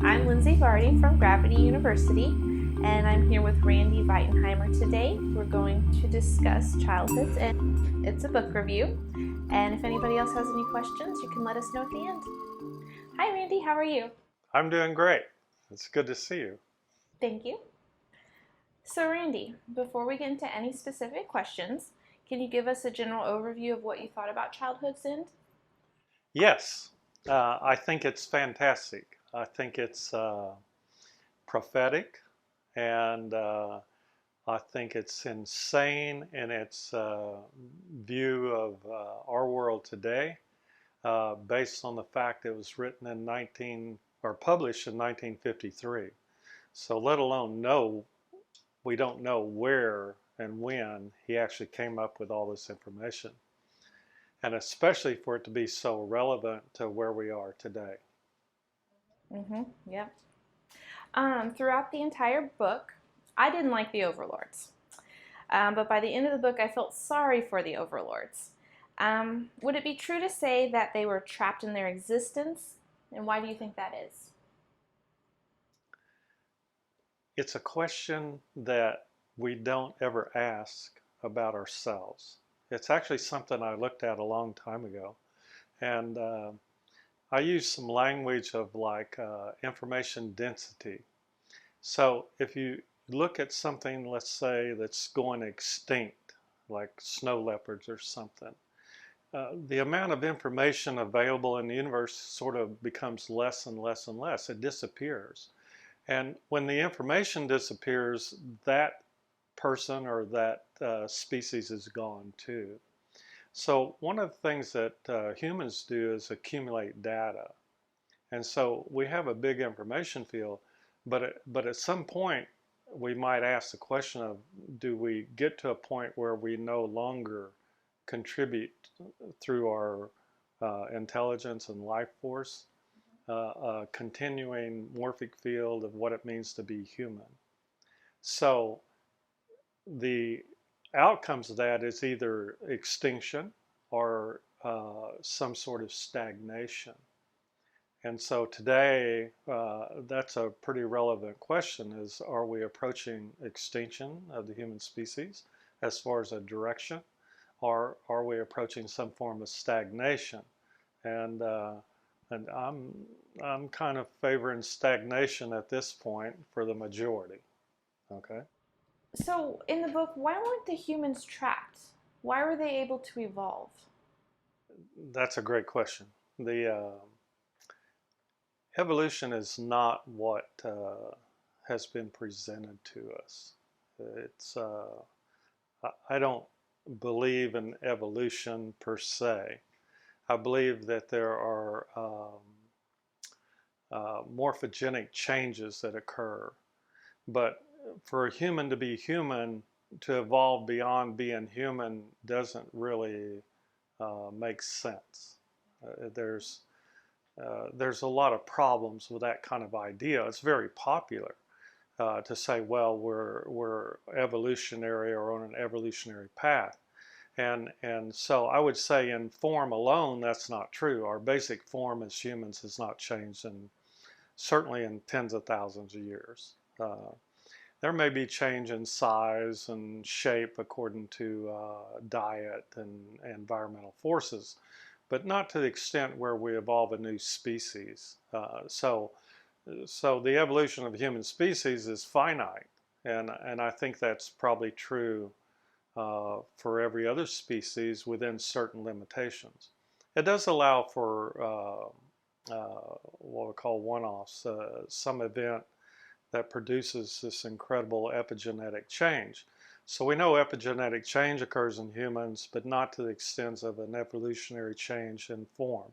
I'm Lindsey Vardi from Gravity University, and I'm here with Randy Veitenheimer today. We're going to discuss childhoods, and it's a book review. And if anybody else has any questions, you can let us know at the end. Hi, Randy. How are you? I'm doing great. It's good to see you. Thank you. So, Randy, before we get into any specific questions, can you give us a general overview of what you thought about childhood's end? Yes, I think it's fantastic. I think it's prophetic, and I think it's insane in its view of our world today, based on the fact it was written in 19 or published in 1953. So, let alone we don't know where and when he actually came up with all this information. And especially for it to be so relevant to where we are today. Yep. Throughout the entire book, I didn't like the Overlords. But by the end of the book, I felt sorry for the Overlords. Would it be true to say that they were trapped in their existence? And why do you think that is? It's a question that we don't ever ask about ourselves. It's actually something I looked at a long time ago. And I use some language of like information density. So if you look at something, let's say, that's going extinct, like snow leopards or something, the amount of information available in the universe sort of becomes less and less and less. It disappears. And when the information disappears, that person or that species is gone too. So one of the things that humans do is accumulate data. And so we have a big information field, but at some point we might ask the question of, do we get to a point where we no longer contribute through our intelligence and life force, a continuing morphic field of what it means to be human? So the outcomes of that is either extinction or some sort of stagnation. And so today, that's a pretty relevant question: is, are we approaching extinction of the human species as far as a direction, or are we approaching some form of stagnation? And I'm kind of favoring stagnation at this point for the majority. Okay. So, in the book, why weren't the humans trapped? Why were they able to evolve? That's a great question. The evolution is not what has been presented to us. It's I don't believe in evolution per se. I believe that there are morphogenic changes that occur, but for a human to be human, to evolve beyond being human, doesn't really make sense. There's a lot of problems with that kind of idea. It's very popular to say, well, we're evolutionary or on an evolutionary path. And so I would say in form alone, that's not true. Our basic form as humans has not changed, certainly in tens of thousands of years. There may be change in size and shape according to diet and environmental forces, but not to the extent where we evolve a new species. So the evolution of the human species is finite, and I think that's probably true for every other species within certain limitations. It does allow for what we call one-offs, some event that produces this incredible epigenetic change. So we know epigenetic change occurs in humans, but not to the extent of an evolutionary change in form.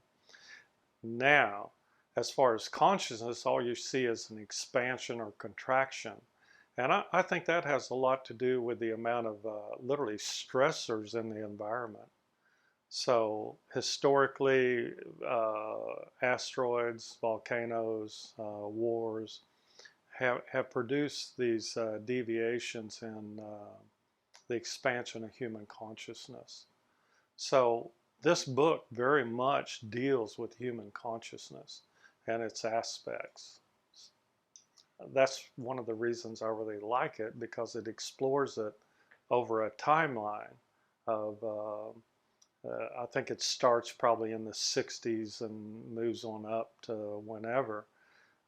Now, as far as consciousness, all you see is an expansion or contraction. And I think that has a lot to do with the amount of literally stressors in the environment. So historically, asteroids, volcanoes, wars have produced these deviations in the expansion of human consciousness. So this book very much deals with human consciousness and its aspects. that's one of the reasons I really like it, because it explores it over a timeline of, I think it starts probably in the 60s and moves on up to whenever.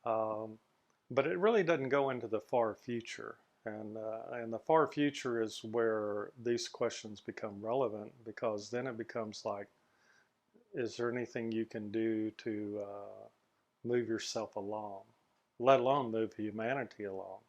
Um, but it really doesn't go into the far future. And the far future is where these questions become relevant, because then it becomes like, is there anything you can do to move yourself along, let alone move humanity along?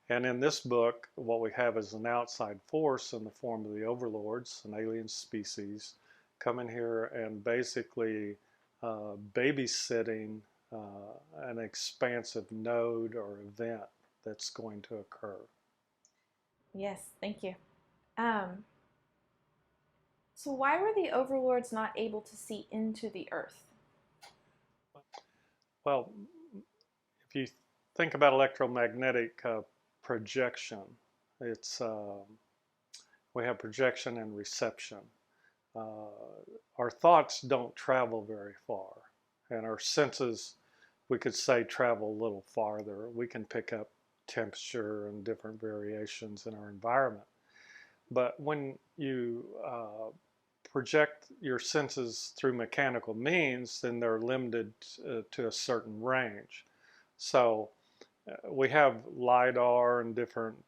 And in this book, what we have is an outside force in the form of the overlords, an alien species, come in here and basically babysitting an expansive node or event that's going to occur. Yes, thank you. Um, so why were the overlords not able to see into the earth? Well, if you think about electromagnetic projection, it's we have projection and reception. Uh, our thoughts don't travel very far, and our senses, we could say, travel a little farther. We can pick up temperature and different variations in our environment. But when you project your senses through mechanical means, then they're limited to a certain range. So we have LIDAR and different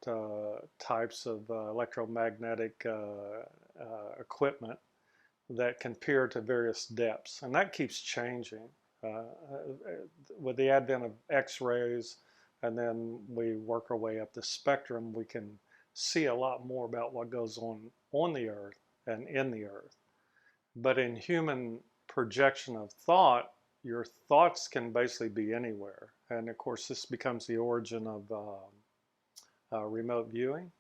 types of electromagnetic equipment that can peer to various depths, and that keeps changing with the advent of X-rays, and then we work our way up the spectrum. We can see a lot more about what goes on the earth and in the earth. But in human projection of thought, your thoughts can basically be anywhere, and of course this becomes the origin of remote viewing.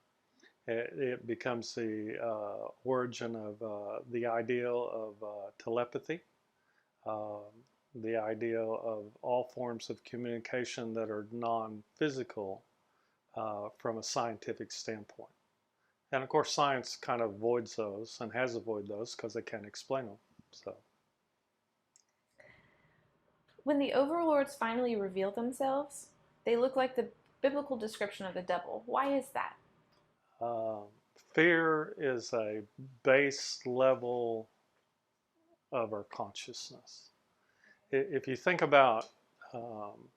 It becomes the origin of the ideal of telepathy, um, the ideal of all forms of communication that are non-physical from a scientific standpoint. And of course, science kind of avoids those and has avoided those because they can't explain them. So, When the overlords finally reveal themselves, they look like the biblical description of the devil. Why is that? uh, fear is a base level of our consciousness. If you think about um,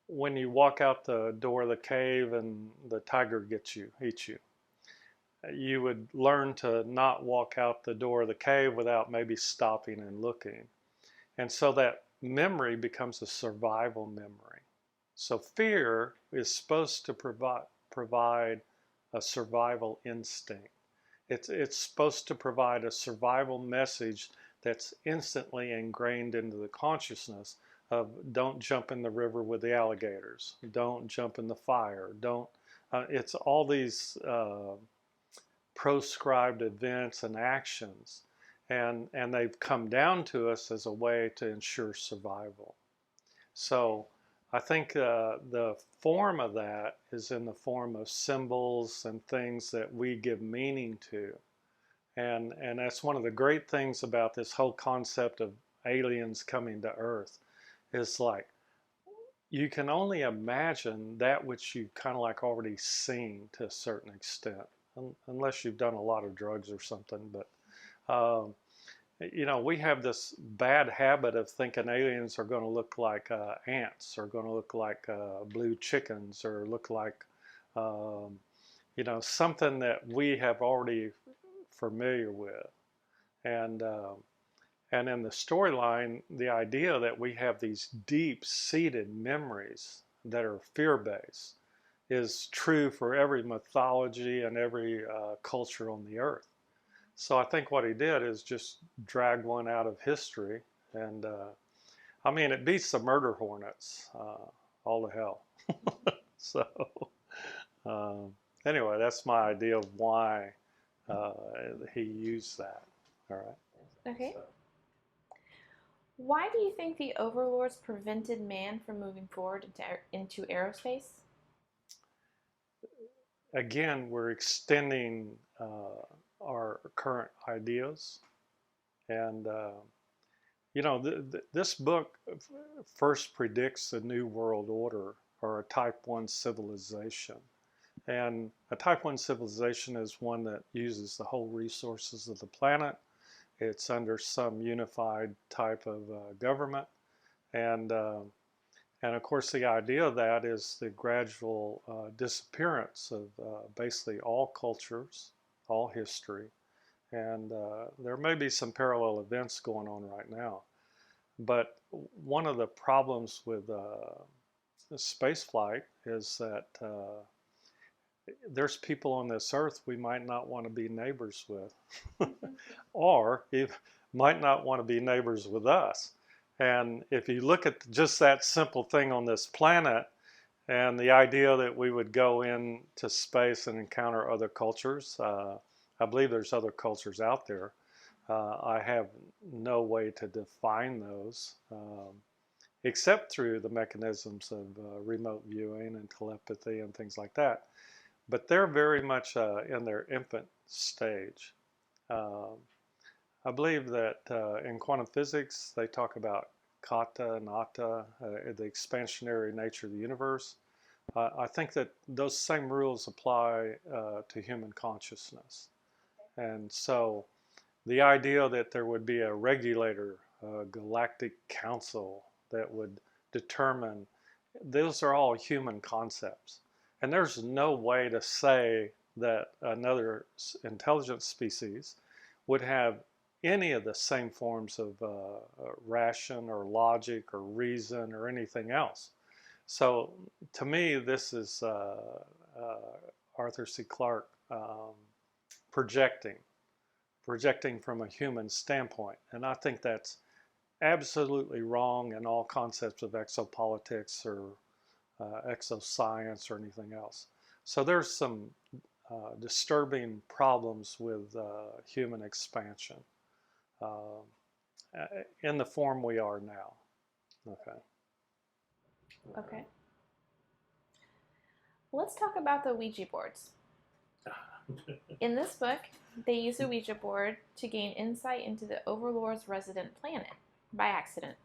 when you walk out the door of the cave and the tiger gets you, eats you, you would learn to not walk out the door of the cave without maybe stopping and looking. And so that memory becomes a survival memory. So fear is supposed to provide a survival instinct. It's supposed to provide a survival message that's instantly ingrained into the consciousness of, don't jump in the river with the alligators, don't jump in the fire, don't. It's all these proscribed events and actions, and they've come down to us as a way to ensure survival. So I think the form of that is in the form of symbols and things that we give meaning to. And that's one of the great things about this whole concept of aliens coming to Earth, is like, you can only imagine that which you've kind of like already seen to a certain extent, unless you've done a lot of drugs or something. But you know, we have this bad habit of thinking aliens are going to look like ants, or going to look like blue chickens, or look like you know, something that we have already familiar with. And and in the storyline, the idea that we have these deep-seated memories that are fear-based is true for every mythology and every culture on the earth. So I think what he did is just drag one out of history, and I mean, it beats the murder hornets all to hell. So um, anyway, that's my idea of why uh, he used that. All right. Okay. Why do you think the overlords prevented man from moving forward into aerospace? Again, we're extending our current ideas, and you know, this book first predicts the new world order or a type 1 civilization. And a type 1 civilization is one that uses the whole resources of the planet. It's under some unified type of government. And of course, the idea of that is the gradual disappearance of basically all cultures, all history. And there may be some parallel events going on right now. But one of the problems with space flight is that there's people on this earth we might not want to be neighbors with, or if might not want to be neighbors with us. And if you look at just that simple thing on this planet, and the idea that we would go into space and encounter other cultures, I believe there's other cultures out there. I have no way to define those, except through the mechanisms of remote viewing and telepathy and things like that. But they're very much in their infant stage. I believe that in quantum physics, they talk about kata and atta, the expansionary nature of the universe. I think that those same rules apply to human consciousness. And so the idea that there would be a regulator, a galactic council that would determine, those are all human concepts. And there's no way to say that another intelligent species would have any of the same forms of ration or logic or reason or anything else. So to me, this is Arthur C. Clarke projecting from a human standpoint. And I think that's absolutely wrong in all concepts of exopolitics or exoscience or anything else. So there's some disturbing problems with human expansion in the form we are now. Okay. Okay. Let's talk about the Ouija boards. In this book, they use a Ouija board to gain insight into the Overlord's resident planet by accident.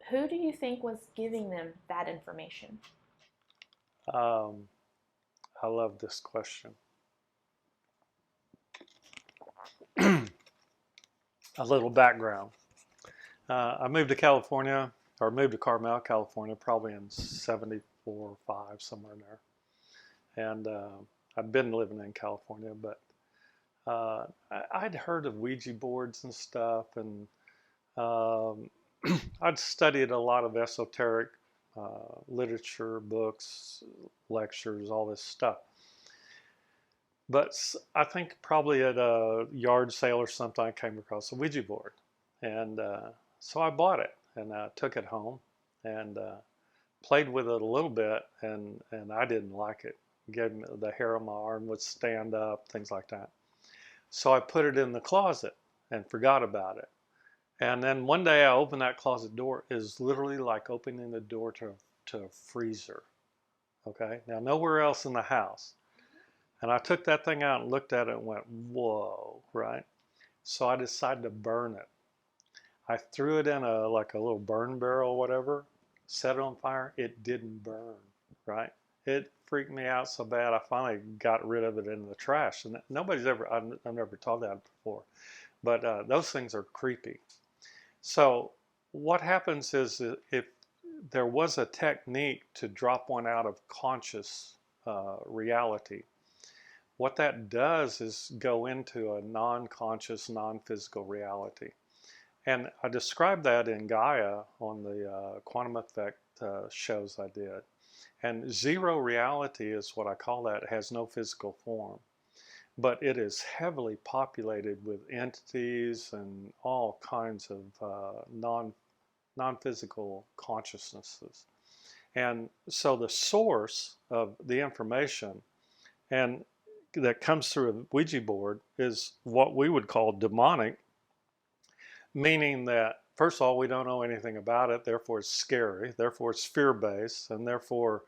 Who do you think was giving them that information? I love this question. A little background. I moved to California, or moved to Carmel, California, probably in 74 or 5, somewhere in there. And I'd been living in California, but I'd heard of Ouija boards and stuff, and I'd studied a lot of esoteric literature, books, lectures, all this stuff. But I think probably at a yard sale or something, I came across a Ouija board. And so I bought it and took it home and played with it a little bit, and I didn't like it. Gave me the hair on my arm would stand up, things like that. So I put it in the closet and forgot about it. And then one day I opened that closet door. It was literally like opening the door to a freezer. Okay, now nowhere else in the house. And I took that thing out and looked at it and went, whoa, right? So I decided to burn it. I threw it in like a little burn barrel or whatever, set it on fire. It didn't burn, right? It freaked me out so bad I finally got rid of it in the trash. And I've never taught that before. But those things are creepy. So what happens is if there was a technique to drop one out of conscious reality, what that does is go into a non-conscious, non-physical reality. And I described that in Gaia on the quantum effect shows I did. And zero reality is what I call that. It has no physical form. But it is heavily populated with entities and all kinds of non-physical consciousnesses. And so the source of the information and that comes through a Ouija board is what we would call demonic, meaning that, first of all, we don't know anything about it, therefore it's scary, therefore it's fear-based, and therefore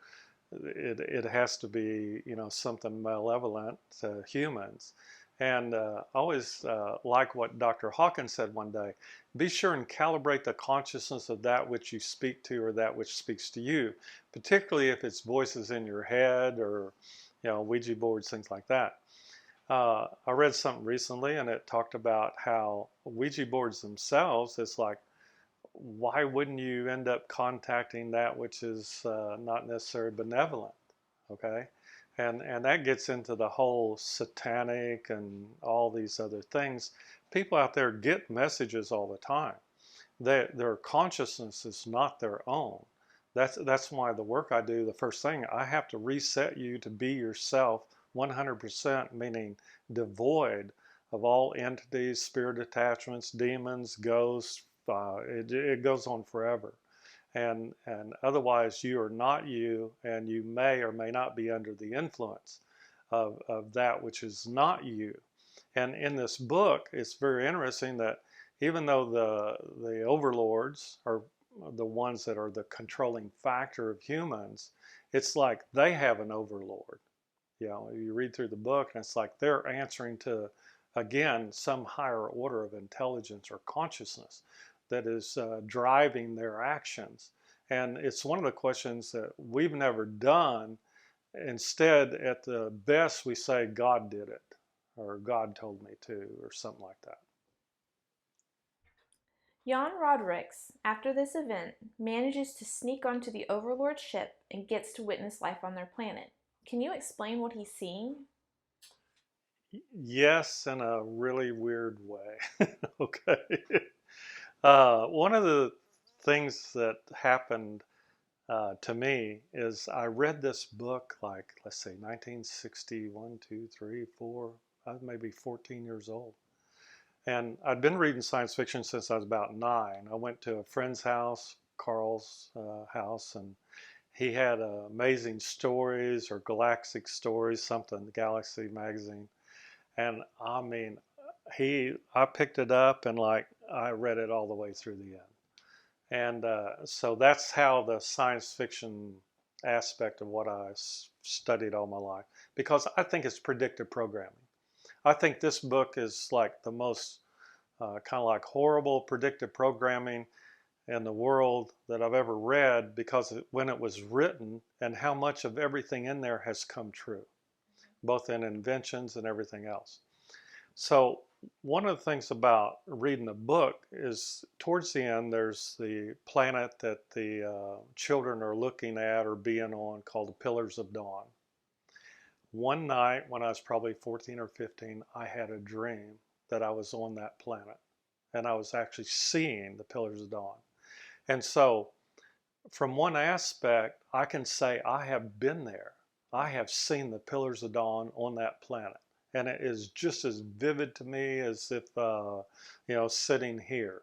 it has to be, something malevolent to humans. And I always like what Dr. Hawkins said one day: be sure and calibrate the consciousness of that which you speak to or that which speaks to you, particularly if it's voices in your head or, Ouija boards, things like that. I read something recently and it talked about how Ouija boards themselves, it's like, why wouldn't you end up contacting that which is not necessarily benevolent? Okay. And that gets into the whole satanic and all these other things. People out there get messages all the time. Their consciousness is not their own. That's why the work I do, the first thing, I have to reset you to be yourself 100%, meaning devoid of all entities, spirit attachments, demons, ghosts. It goes on forever. And otherwise you are not you, and you may or may not be under the influence of that which is not you. And in this book, it's very interesting that even though the overlords are the ones that are the controlling factor of humans, it's like they have an overlord. You read through the book and it's like they're answering to, again, some higher order of intelligence or consciousness that is driving their actions. And it's one of the questions that we've never done. Instead, at the best, we say God did it, or God told me to, or something like that. Jan Roderick's, after this event, manages to sneak onto the Overlord ship and gets to witness life on their planet. Can you explain what he's seeing? Yes, in a really weird way. Okay. One of the things that happened to me is I read this book like, let's say, 1961, 2, 3, 4, I was maybe 14 years old. And I'd been reading science fiction since I was about 9. I went to a friend's house, Carl's house, and he had amazing stories or galactic stories, something, Galaxy magazine. And I mean, I picked it up and like I read it all the way through the end. And so that's how the science fiction aspect of what I studied all my life, because I think it's predictive programming. I think this book is like the most kind of like horrible predictive programming in the world that I've ever read, because when it was written and how much of everything in there has come true, both in inventions and everything else. So one of the things about reading the book is towards the end, there's the planet that the children are looking at or being on called the Pillars of Dawn. One night when I was probably 14 or 15, I had a dream that I was on that planet and I was actually seeing the Pillars of Dawn. And so from one aspect, I can say I have been there. I have seen the Pillars of Dawn on that planet. And it is just as vivid to me as if, sitting here.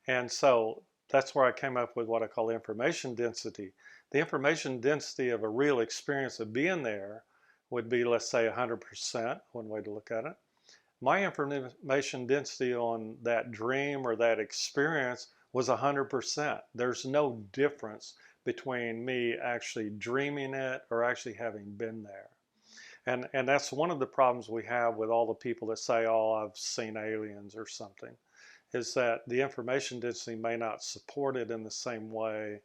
And so that's where I came up with what I call information density. The information density of a real experience of being there would be, let's say, 100%, one way to look at it. My information density on that dream or that experience was 100%. There's no difference between me actually dreaming it or actually having been there. And that's one of the problems we have with all the people that say, oh, I've seen aliens or something, is that the information density may not support it in the same way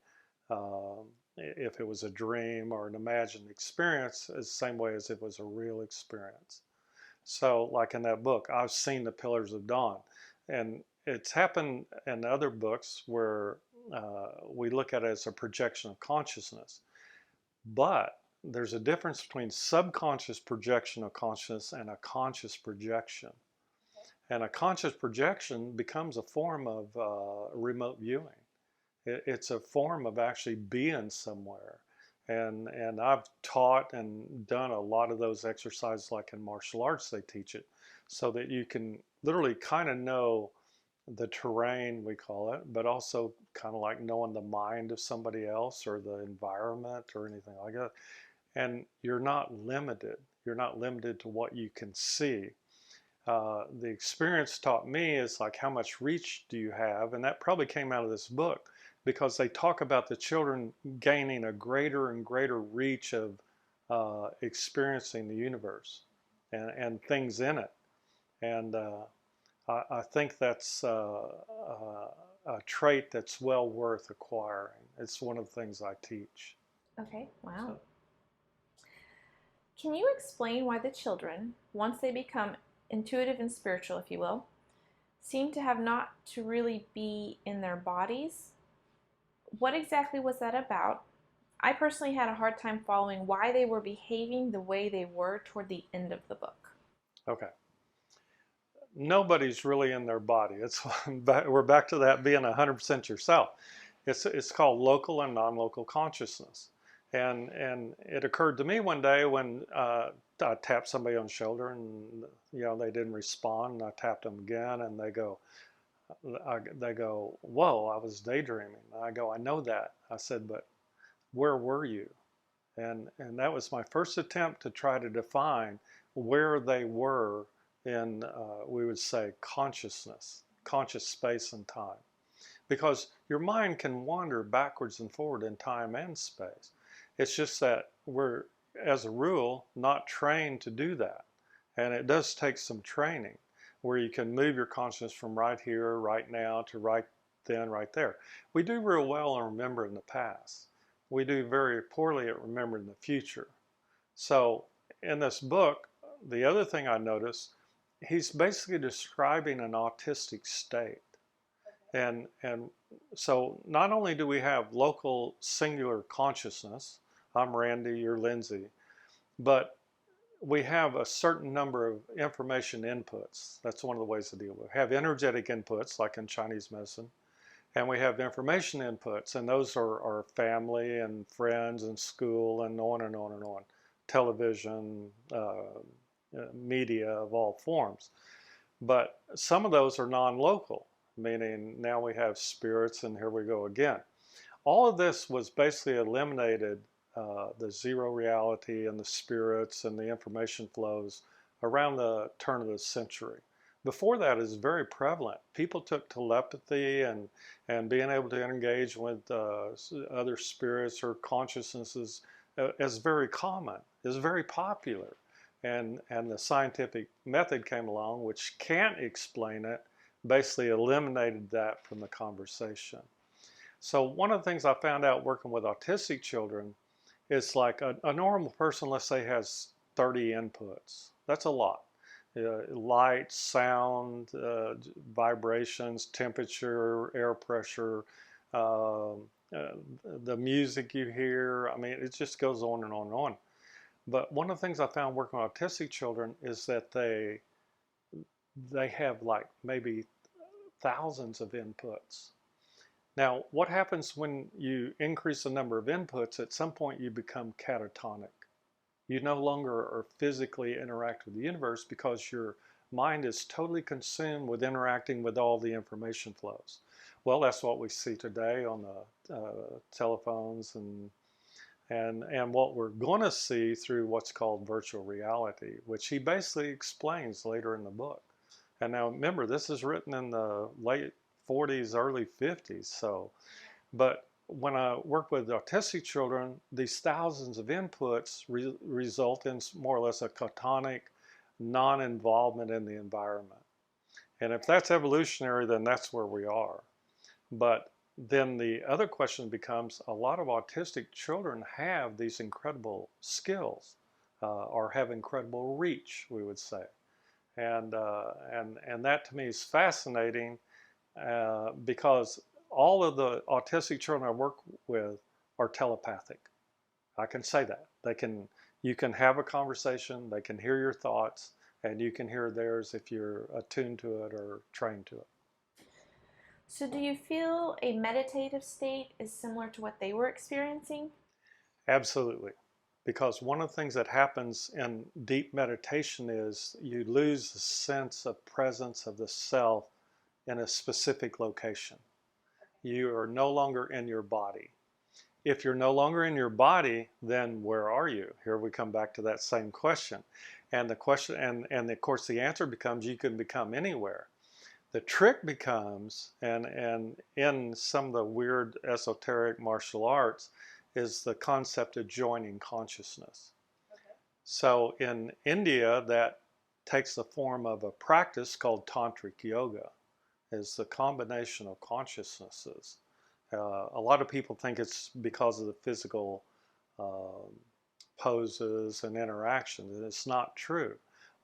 if it was a dream or an imagined experience, the same way as if it was a real experience. So like in that book, I've seen the Pillars of Dawn. And it's happened in other books where we look at it as a projection of consciousness. But there's a difference between subconscious projection of consciousness and a conscious projection. And a conscious projection becomes a form of remote viewing. It's a form of actually being somewhere. And I've taught and done a lot of those exercises, like in martial arts, they teach it, so that you can literally kind of know the terrain, we call it, but also kind of like knowing the mind of somebody else or the environment or anything like that. And you're not limited. You're not limited to what you can see. The experience taught me is like, how much reach do you have? And that probably came out of this book, because they talk about the children gaining a greater and greater reach of experiencing the universe and things in it. And I think that's a trait that's well worth acquiring. It's one of the things I teach. Okay, wow. So, Can you explain why the children, once they become intuitive and spiritual, if you will, seem to have not to really be in their bodies? What exactly was that about? I personally had a hard time following why they were behaving the way they were toward the end of the book. okay. Nobody's really in their body. It's we're back to that being 100% yourself. It's called local and non-local consciousness, and it occurred to me one day when I tapped somebody on the shoulder and they didn't respond. And I tapped them again, and they go, "Whoa, I was daydreaming." And I go, "I know that." I said, "But where were you?" And that was my first attempt to try to define where they were in, we would say, consciousness, conscious space and time. Because your mind can wander backwards and forward in time and space. It's just that we're, as a rule, not trained to do that. And it does take some training where you can move your consciousness from right here, right now, to right then, right there. We do real well in remembering the past. We do very poorly at remembering the future. So in this book, the other thing I noticed, he's basically describing an autistic state. And so not only do we have local singular consciousness, I'm Randy, you're Lindsey, but we have a certain number of information inputs. That's one of the ways to deal with it. We have energetic inputs, like in Chinese medicine, and we have information inputs, and those are family and friends and school and on and on and on. Television, media of all forms. But some of those are non-local, meaning now we have spirits, and here we go again. All of this was basically eliminated, the zero reality and the spirits and the information flows around the turn of the century. Before that is very prevalent. People took telepathy and being able to engage with other spirits or consciousnesses as very common, is very popular. And the scientific method came along, which can't explain it, basically eliminated that from the conversation. So one of the things I found out working with autistic children is like a normal person, let's say, has 30 inputs. That's a lot. Light, sound, vibrations, temperature, air pressure, uh, the music you hear. I mean, it just goes on and on and on. But one of the things I found working with autistic children is that they have like maybe thousands of inputs. Now, what happens when you increase the number of inputs? At some point, you become catatonic. You no longer are physically interact with the universe because your mind is totally consumed with interacting with all the information flows. Well, that's what we see today on the telephones and what we're going to see through what's called virtual reality, which he basically explains later in the book. And now remember, this is written in the late 40s, early 50s. So, but when I work with autistic children, these thousands of inputs result in more or less a catonic non-involvement in the environment. And if that's evolutionary, then that's where we are. But then the other question becomes, a lot of autistic children have these incredible skills or have incredible reach, we would say. And that to me is fascinating because all of the autistic children I work with are telepathic. I can say that. You can have a conversation, they can hear your thoughts, and you can hear theirs if you're attuned to it or trained to it. So, do you feel a meditative state is similar to what they were experiencing? Absolutely. Because one of the things that happens in deep meditation is you lose the sense of presence of the self in a specific location. You are no longer in your body. If you're no longer in your body, then where are you? Here we come back to that same question. And the question, and of course the answer becomes you can become anywhere. The trick becomes, and in some of the weird esoteric martial arts, is the concept of joining consciousness. Okay. So in India, that takes the form of a practice called tantric yoga. It's the combination of consciousnesses. A lot of people think it's because of the physical um, poses and interactions, and it's not true.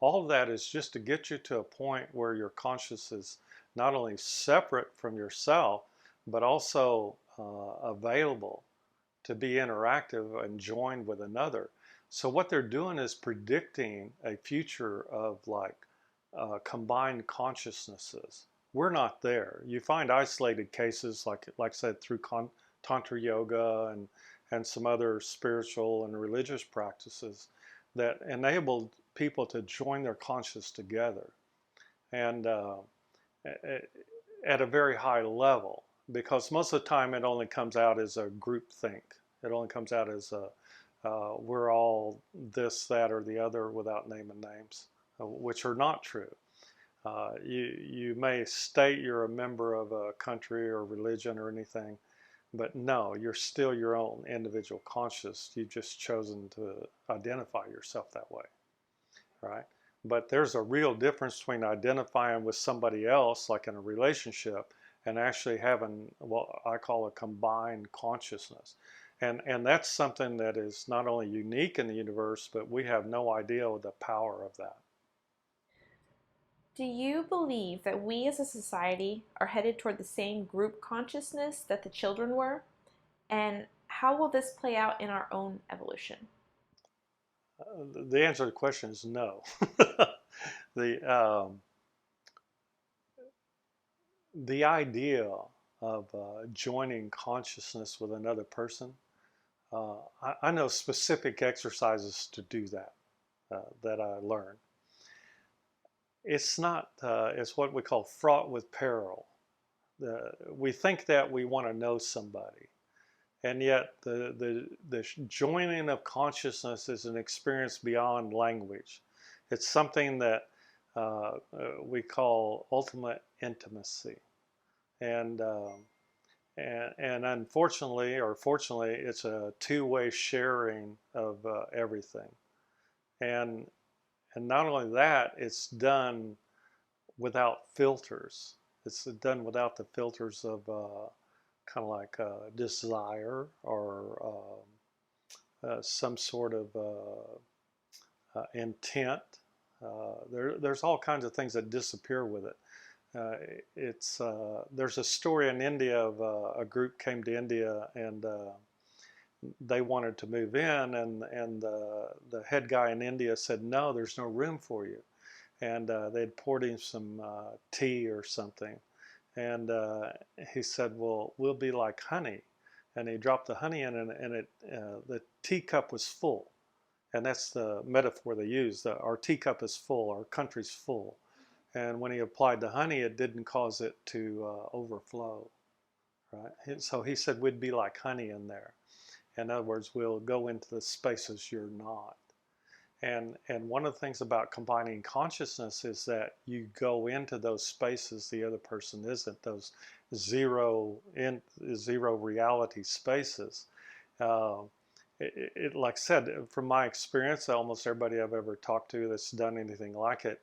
All of that is just to get you to a point where your conscious is not only separate from yourself, but also available to be interactive and joined with another. So what they're doing is predicting a future of like combined consciousnesses. We're not there. You find isolated cases, like I said, through tantra yoga and some other spiritual and religious practices that enabled people to join their conscious together, and at a very high level. Because most of the time it only comes out as a group think. It only comes out as a we're all this, that, or the other without naming names, which are not true. You may state you're a member of a country or religion or anything, but no, you're still your own individual conscious. You've just chosen to identify yourself that way, right? But there's a real difference between identifying with somebody else, like in a relationship, and actually having what I call a combined consciousness. And that's something that is not only unique in the universe, but we have no idea of the power of that. Do you believe that we as a society are headed toward the same group consciousness that the children were? And how will this play out in our own evolution? The answer to the question is no. the the idea of joining consciousness with another person, I know specific exercises to do that that I learned. It's not, it's what we call fraught with peril. We think that we want to know somebody, and yet the joining of consciousness is an experience beyond language. It's something that we call ultimate intimacy. And, and unfortunately, or fortunately, it's a two-way sharing of everything. And, and not only that, it's done without filters. It's done without the filters of kind of like desire or some sort of intent. There's all kinds of things that disappear with it. There's a story in India of a group came to India and they wanted to move in, and the head guy in India said, no, there's no room for you. And they'd poured him some tea or something. And he said, well, we'll be like honey. And he dropped the honey in, and the teacup was full. And that's the metaphor they use. Our teacup is full, our country's full. And when he applied the honey, it didn't cause it to overflow, right? So he said we'd be like honey in there. In other words, we'll go into the spaces you're not. And one of the things about combining consciousness is that you go into those spaces the other person isn't, those zero reality spaces. Like I said, from my experience, almost everybody I've ever talked to that's done anything like it,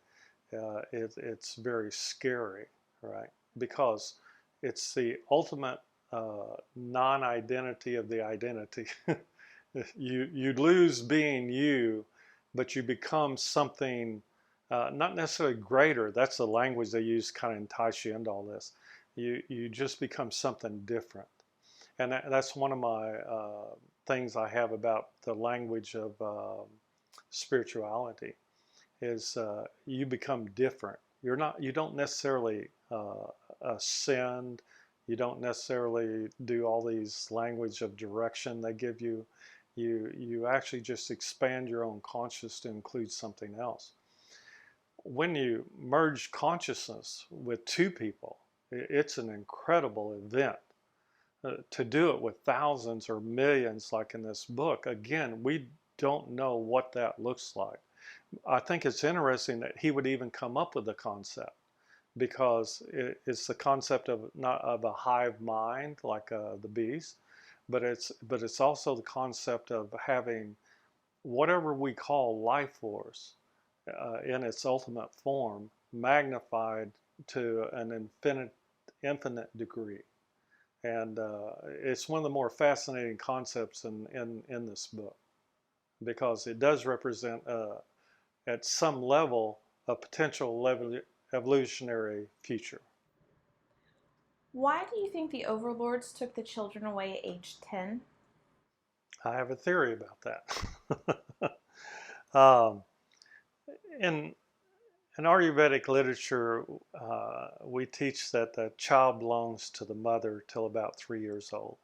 it's very scary, right? Because it's the ultimate non-identity of the identity. You lose being you, but you become something not necessarily greater. That's the language they use to kind of entice you into all this. You just become something different. And that's one of my things I have about the language of spirituality is you become different. You don't necessarily ascend. You don't necessarily do all these language of direction they give you. You actually just expand your own consciousness to include something else. When you merge consciousness with two people, it's an incredible event. To do it with thousands or millions, like in this book, again, we don't know what that looks like. I think it's interesting that he would even come up with the concept, because it's the concept of not of a hive mind like the bees, but it's also the concept of having whatever we call life force in its ultimate form, magnified to an infinite degree. And it's one of the more fascinating concepts in this book, because it does represent, at some level, a potential evolutionary future. Why do you think the Overlords took the children away at age 10? I have a theory about that. um, in In Ayurvedic literature, we teach that the child belongs to the mother till about 3 years old,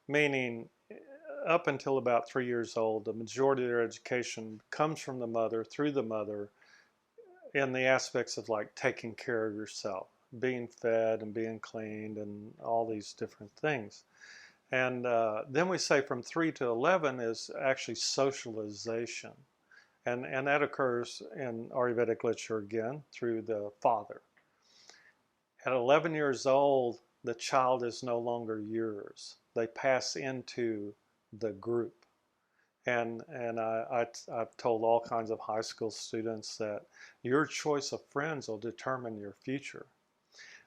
meaning up until about 3 years old, the majority of their education comes from the mother, through the mother, in the aspects of like taking care of yourself, being fed and being cleaned and all these different things. And then we say from 3 to 11 is actually socialization. And that occurs in Ayurvedic literature again through the father. At 11 years old, the child is no longer yours. They pass into the group. And I've told all kinds of high school students that your choice of friends will determine your future.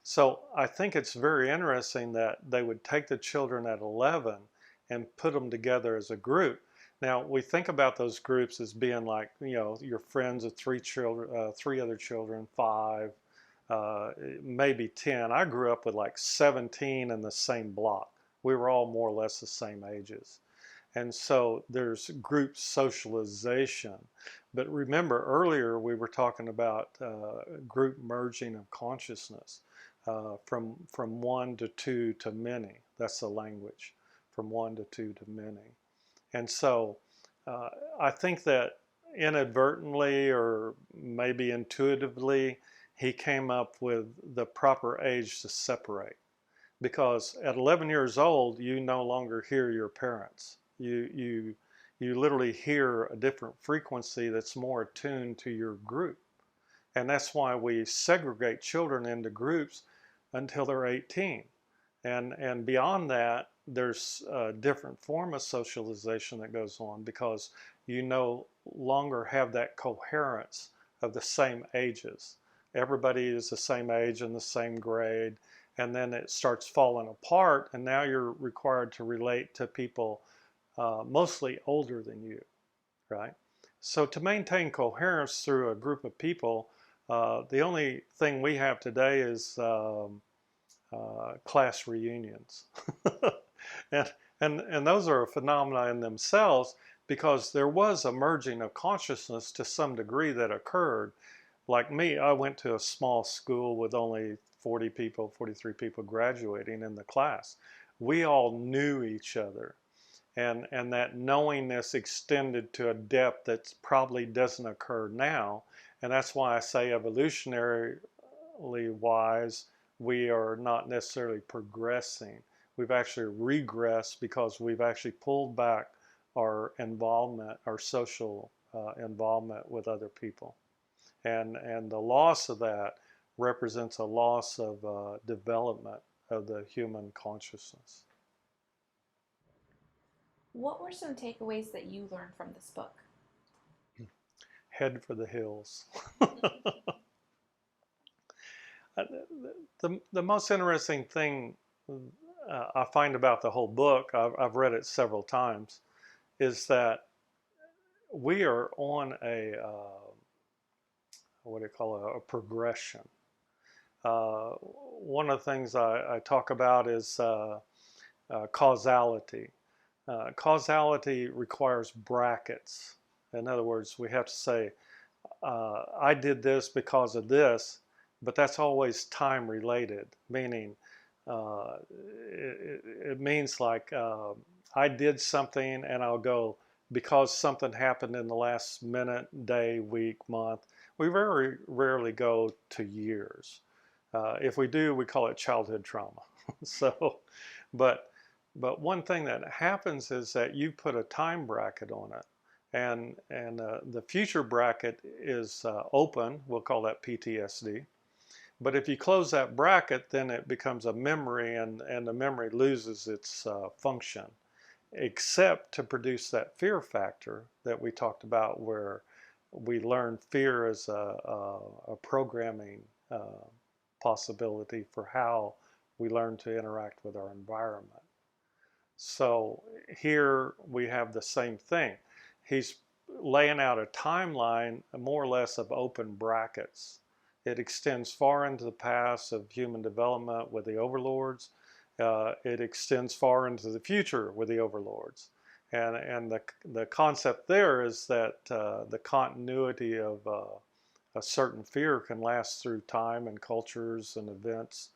So I think it's very interesting that they would take the children at 11 and put them together as a group. Now we think about those groups as being like, your friends of three children, three other children, five, maybe 10. I grew up with like 17 in the same block. We were all more or less the same ages. And so there's group socialization. But remember earlier we were talking about group merging of consciousness, from one to two to many. That's the language, from one to two to many. And so I think that inadvertently or maybe intuitively, he came up with the proper age to separate. Because at 11 years old, you no longer hear your parents. You literally hear a different frequency that's more attuned to your group. And that's why we segregate children into groups until they're 18. And beyond that, there's a different form of socialization that goes on, because you no longer have that coherence of the same ages. Everybody is the same age and the same grade, and then it starts falling apart, and now you're required to relate to people mostly older than you, right? So to maintain coherence through a group of people, the only thing we have today is class reunions. and, and those are a phenomena in themselves, because there was a merging of consciousness to some degree that occurred. Like me, I went to a small school with only 40 people, 43 people graduating in the class. We all knew each other. And that knowingness extended to a depth that probably doesn't occur now. And that's why I say evolutionarily wise, we are not necessarily progressing. We've actually regressed, because we've actually pulled back our involvement, our social involvement with other people. And the loss of that represents a loss of development of the human consciousness. What were some takeaways that you learned from this book? Head for the hills. The most interesting thing I find about the whole book, I've read it several times, is that we are on what do you call it, a progression. One of the things I talk about is causality. Causality requires brackets. In other words, we have to say, I did this because of this, but that's always time related, meaning it means like I did something and I'll go, because something happened in the last minute, day, week, month. We very rarely go to years. If we do, we call it childhood trauma. So, but one thing that happens is that you put a time bracket on it. And the future bracket is open. We'll call that PTSD. But if you close that bracket, then it becomes a memory, and the memory loses its function, except to produce that fear factor that we talked about, where we learn fear as a programming possibility for how we learn to interact with our environment. So here we have the same thing. He's laying out a timeline more or less of open brackets. It extends far into the past of human development with the overlords. It extends far into the future with the overlords. And the concept there is that the continuity of a certain fear can last through time and cultures and events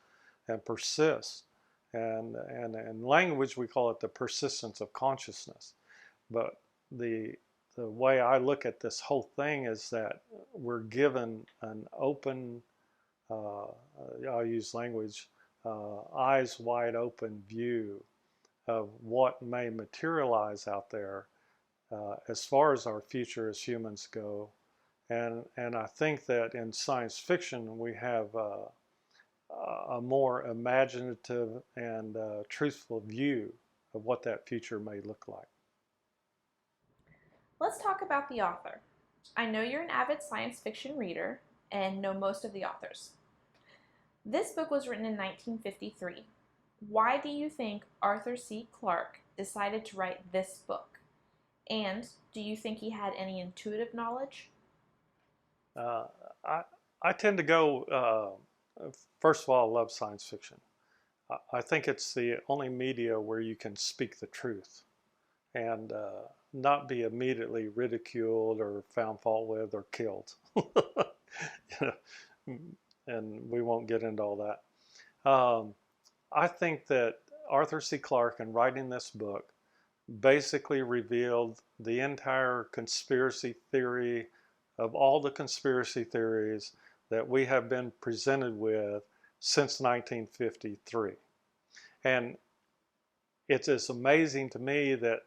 and persist. And in language, we call it the persistence of consciousness. But the way I look at this whole thing is that we're given an open, I'll use language, eyes wide open view of what may materialize out there as far as our future as humans go. And I think that in science fiction we have a more imaginative and truthful view of what that future may look like. Let's talk about the author. I know you're an avid science fiction reader and know most of the authors. This book was written in 1953. Why do you think Arthur C. Clarke decided to write this book? And do you think he had any intuitive knowledge? I tend to go, first of all, I love science fiction. I think it's the only media where you can speak the truth and not be immediately ridiculed or found fault with or killed. And we won't get into all that. I think that Arthur C. Clarke, in writing this book, basically revealed the entire conspiracy theory of all the conspiracy theories that we have been presented with since 1953. And it's just amazing to me that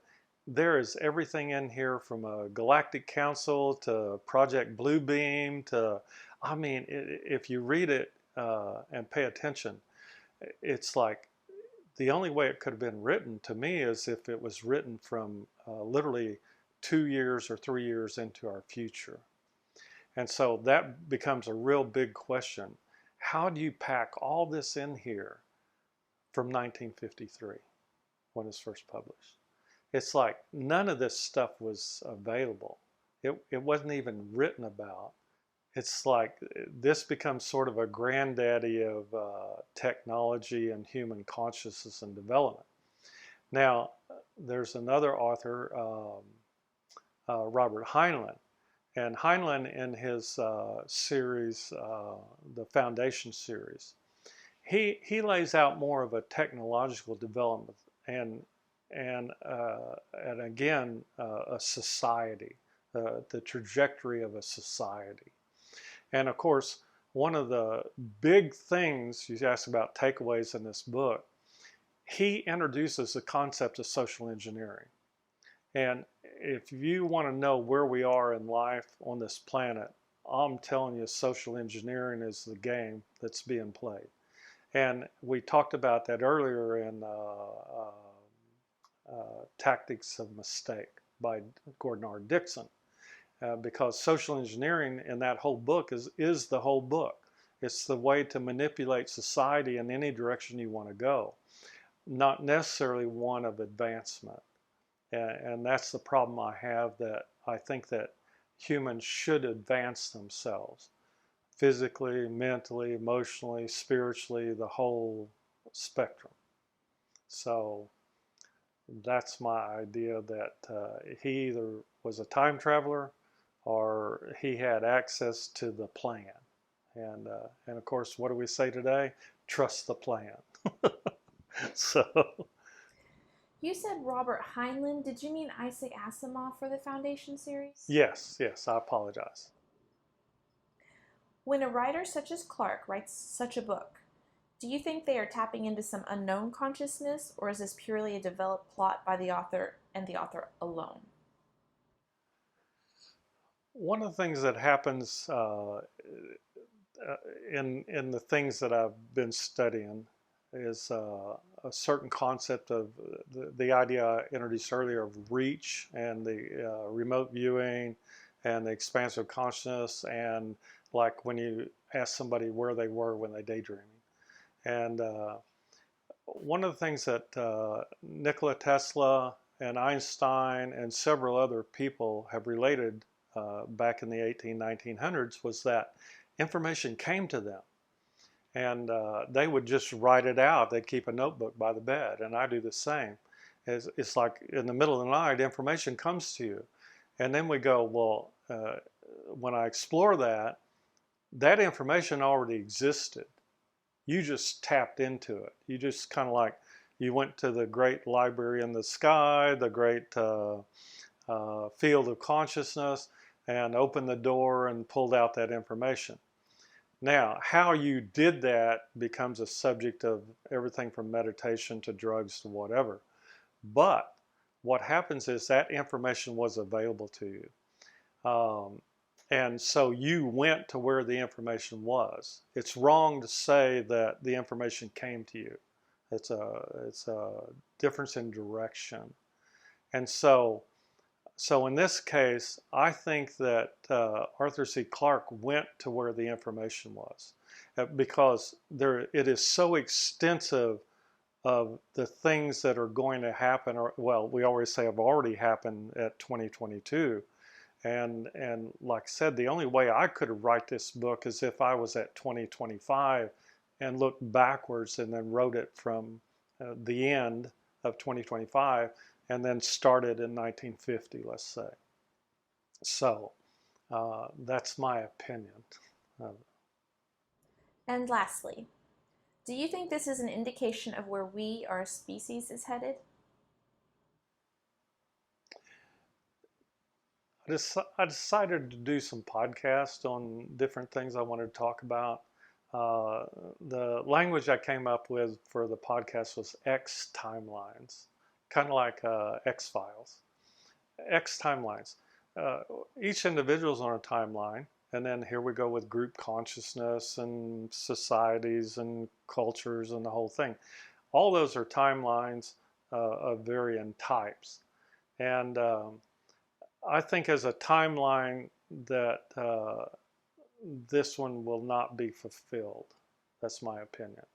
there is everything in here from a galactic council to Project Bluebeam to, I mean, if you read it and pay attention, it's like the only way it could have been written to me is if it was written from literally 2 years or 3 years into our future. And so that becomes a real big question. How do you pack all this in here from 1953 when it's first published? It's like none of this stuff was available. It wasn't even written about. It's like this becomes sort of a granddaddy of technology and human consciousness and development. Now, there's another author, Robert Heinlein. And Heinlein, in his series, the Foundation series, he lays out more of a technological development and again a society, the trajectory of a society. And of course, one of the big things you asked about takeaways in this book, he introduces the concept of social engineering. And if you want to know where we are in life on this planet, I'm telling you, social engineering is the game that's being played. And we talked about that earlier in Tactics of Mistake by Gordon R. Dixon. Because social engineering in that whole book is the whole book. It's the way to manipulate society in any direction you want to go, not necessarily one of advancement. And that's the problem I have, that I think that humans should advance themselves physically, mentally, emotionally, spiritually, the whole spectrum. So that's my idea, that he either was a time traveler or he had access to the plan. And of course, what do we say today? Trust the plan. So. You said Robert Heinlein. Did you mean Isaac Asimov for the Foundation series? Yes, I apologize. When a writer such as Clarke writes such a book, do you think they are tapping into some unknown consciousness, or is this purely a developed plot by the author and the author alone? One of the things that happens in the things that I've been studying is a certain concept of the idea I introduced earlier of reach and the remote viewing and the expansive consciousness, and like when you ask somebody where they were when they daydreaming. And one of the things that Nikola Tesla and Einstein and several other people have related back in the 1900s was that information came to them. And they would just write it out. They'd keep a notebook by the bed, and I do the same. It's like in the middle of the night, information comes to you. And then we go, well, when I explore that, that information already existed. You just tapped into it. You just kind of like, you went to the great library in the sky, the great field of consciousness, and opened the door and pulled out that information. Now, how you did that becomes a subject of everything from meditation to drugs to whatever. But what happens is that information was available to you. And so you went to where the information was. It's wrong to say that the information came to you. It's a difference in direction. And so in this case, I think that Arthur C. Clarke went to where the information was, because it is so extensive of the things that are going to happen, or well, we always say have already happened at 2022. And like I said, the only way I could write this book is if I was at 2025 and looked backwards and then wrote it from the end of 2025 and then started in 1950, let's say. So that's my opinion. And lastly, do you think this is an indication of where we, our species, is headed? I decided to do some podcasts on different things I wanted to talk about. The language I came up with for the podcast was X timelines, kind of like X-Files. X timelines. Each individual is on a timeline, and then here we go with group consciousness and societies and cultures and the whole thing. All those are timelines of varying types. And I think as a timeline that this one will not be fulfilled. That's my opinion.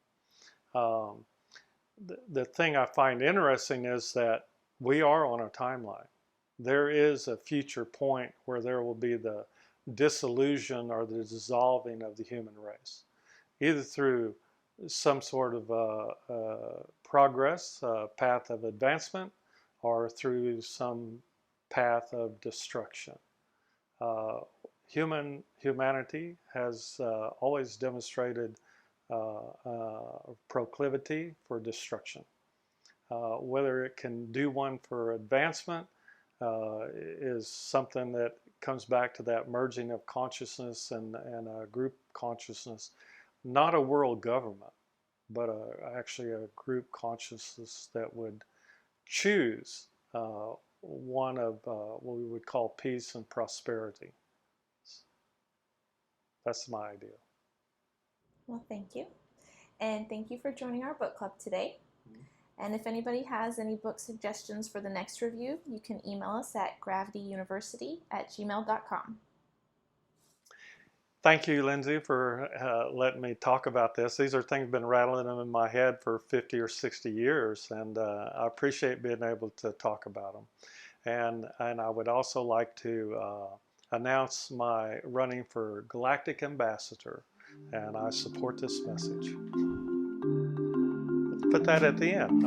The thing I find interesting is that we are on a timeline. There is a future point where there will be the dissolution or the dissolving of the human race, either through some sort of progress, path of advancement, or through some path of destruction. Humanity has always demonstrated proclivity for destruction. Whether it can do one for advancement is something that comes back to that merging of consciousness and a group consciousness, not a world government, but actually a group consciousness that would choose one of what we would call peace and prosperity. That's my idea. Well, thank you. And thank you for joining our book club today. And if anybody has any book suggestions for the next review, you can email us at gravityuniversity@gmail.com. Thank you, Lindsay, for letting me talk about this. These are things been rattling in my head for 50 or 60 years, and I appreciate being able to talk about them. And I would also like to announce my running for Galactic Ambassador, and I support this message. Put that at the end.